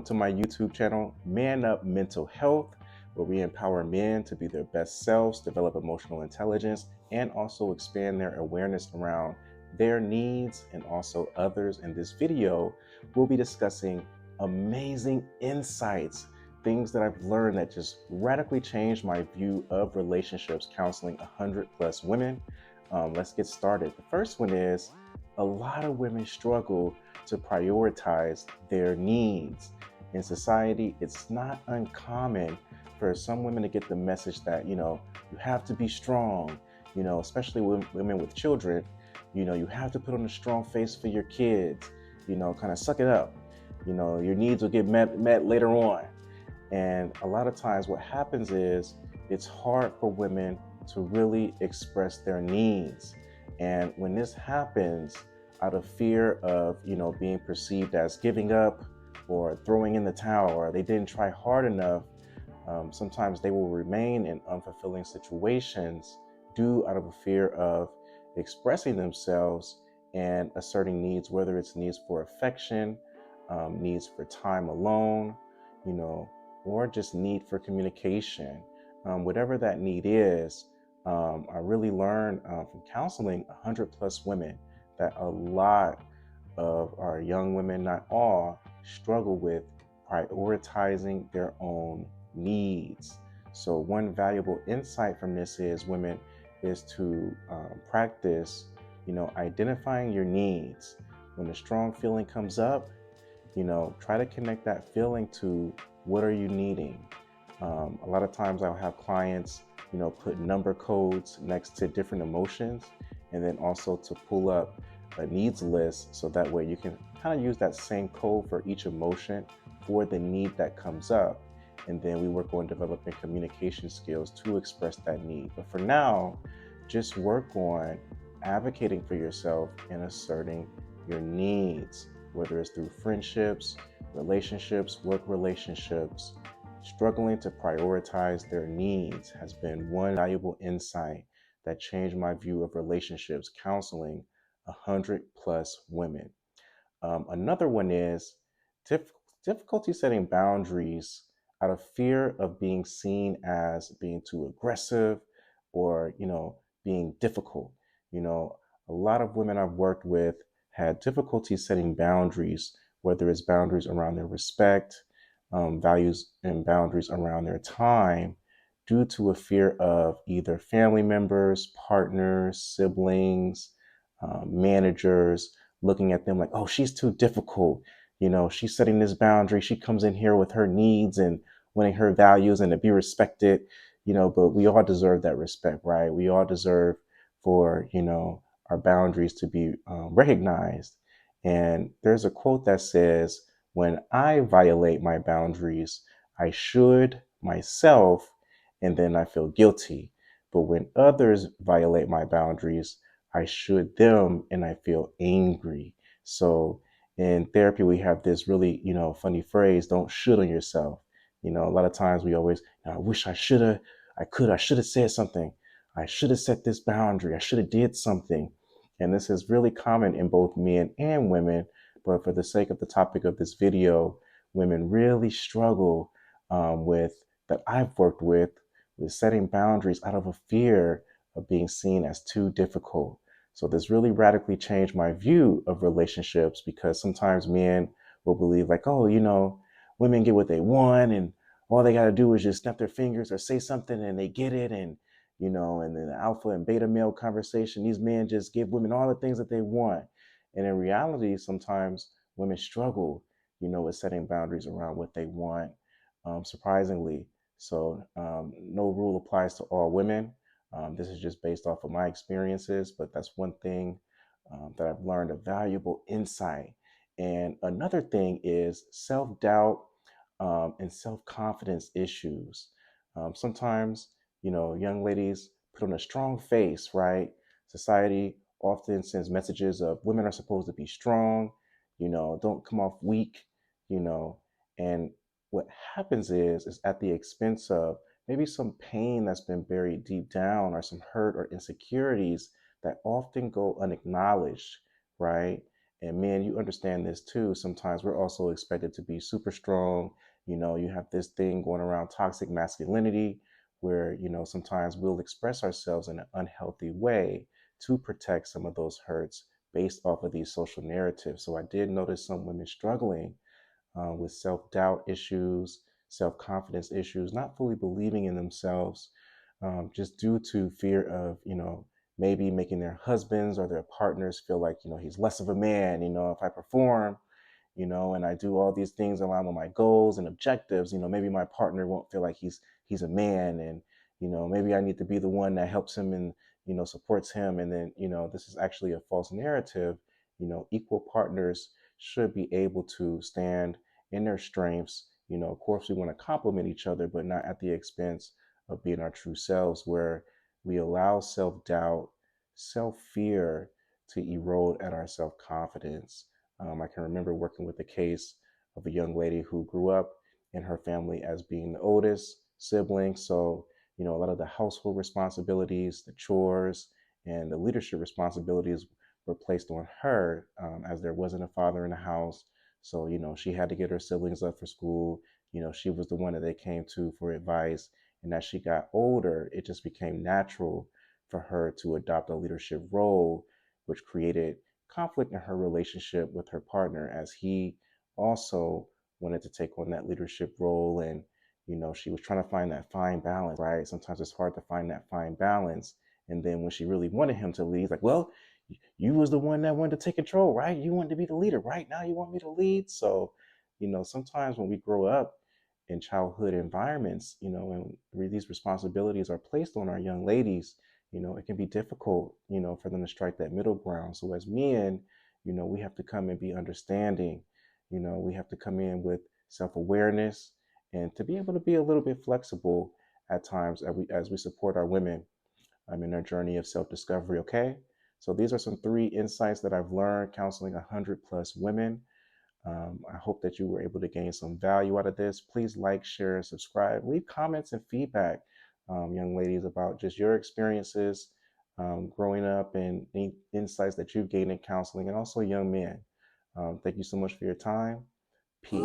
welcome to my YouTube channel, Man Up Mental Health, where we empower men to be their best selves, develop emotional intelligence, and also expand their awareness around their needs and also others. In this video, we'll be discussing amazing insights, things that I've learned that just radically changed my view of relationships, counseling 100 plus women. Let's get started. The first one is a lot of women struggle to prioritize their needs. In society, it's not uncommon for some women to get the message that, you have to be strong, especially women with children, you have to put on a strong face for your kids, kind of suck it up. Your needs will get met later on. And a lot of times what happens is it's hard for women to really express their needs. And when this happens, out of fear of, being perceived as giving up or throwing in the towel, or they didn't try hard enough, sometimes they will remain in unfulfilling situations due out of a fear of expressing themselves and asserting needs, whether it's needs for affection, needs for time alone, you know, or just need for communication. Whatever that need is, I really learned from counseling 100 plus women that a lot of our young women, not all, struggle with prioritizing their own needs. So one valuable insight from this is to practice, identifying your needs. When a strong feeling comes up, try to connect that feeling to what are you needing. A lot of times I'll have clients, put number codes next to different emotions, and then also to pull up a needs list so that way you can kind of use that same code for each emotion for the need that comes up. And then we work on developing communication skills to express that need. But for now, just work on advocating for yourself and asserting your needs, whether it's through friendships, relationships, work relationships. Struggling to prioritize their needs has been one valuable insight that changed my view of relationships, counseling 100 plus women. Another one is difficulty setting boundaries out of fear of being seen as being too aggressive or, being difficult. A lot of women I've worked with had difficulty setting boundaries, whether it's boundaries around their respect, values and boundaries around their time, due to a fear of either family members, partners, siblings, managers looking at them like, oh, she's too difficult. She's setting this boundary. She comes in here with her needs and wanting her values and to be respected, but we all deserve that respect, right? We all deserve for, our boundaries to be recognized. And there's a quote that says, when I violate my boundaries, I should myself, and then I feel guilty. But when others violate my boundaries, I should them and I feel angry. So in therapy, we have this really, funny phrase, don't should on yourself. A lot of times we always, I wish I should have said something. I should have set this boundary. I should have did something. And this is really common in both men and women. But for the sake of the topic of this video, women really struggle with that I've worked with setting boundaries out of a fear of being seen as too difficult. So this really radically changed my view of relationships because sometimes men will believe like, oh, women get what they want and all they got to do is just snap their fingers or say something and they get it. And then the alpha and beta male conversation, these men just give women all the things that they want. And in reality, sometimes women struggle, with setting boundaries around what they want, surprisingly. So no rule applies to all women. This is just based off of my experiences, but that's one thing that I've learned a valuable insight. And another thing is self-doubt and self-confidence issues. Sometimes, young ladies put on a strong face, right? Society often sends messages of women are supposed to be strong, don't come off weak, you know, and what happens is at the expense of maybe some pain that's been buried deep down or some hurt or insecurities that often go unacknowledged, right? And men, you understand this too. Sometimes we're also expected to be super strong. You have this thing going around toxic masculinity where, sometimes we'll express ourselves in an unhealthy way to protect some of those hurts based off of these social narratives. So I did notice some women struggling with self doubt issues, self confidence issues, not fully believing in themselves, just due to fear of, maybe making their husbands or their partners feel like, he's less of a man, if I perform, and I do all these things along with my goals and objectives, maybe my partner won't feel like he's a man, and maybe I need to be the one that helps him and supports him. And then this is actually a false narrative. Equal partners should be able to stand in their strengths. Of course, we want to complement each other, but not at the expense of being our true selves, where we allow self-doubt, self-fear to erode at our self-confidence. I can remember working with a case of a young lady who grew up in her family as being the oldest sibling. So, a lot of the household responsibilities, the chores, and the leadership responsibilities were placed on her, as there wasn't a father in the house. So, she had to get her siblings up for school. She was the one that they came to for advice. And as she got older, it just became natural for her to adopt a leadership role, which created conflict in her relationship with her partner, as he also wanted to take on that leadership role. And she was trying to find that fine balance, right? Sometimes it's hard to find that fine balance. And then when she really wanted him to lead, he's like, well, you was the one that wanted to take control, right? You wanted to be the leader, right? Now you want me to lead. So sometimes when we grow up in childhood environments, and these responsibilities are placed on our young ladies, it can be difficult, for them to strike that middle ground. So as men, we have to come and be understanding. We have to come in with self-awareness and to be able to be a little bit flexible at times as we support our women in their journey of self-discovery. Okay. So these are some 3 insights that I've learned counseling 100+ women. I hope that you were able to gain some value out of this. Please like, share, and subscribe. Leave comments and feedback, young ladies, about just your experiences growing up and any insights that you've gained in counseling, and also young men. Thank you so much for your time. Peace.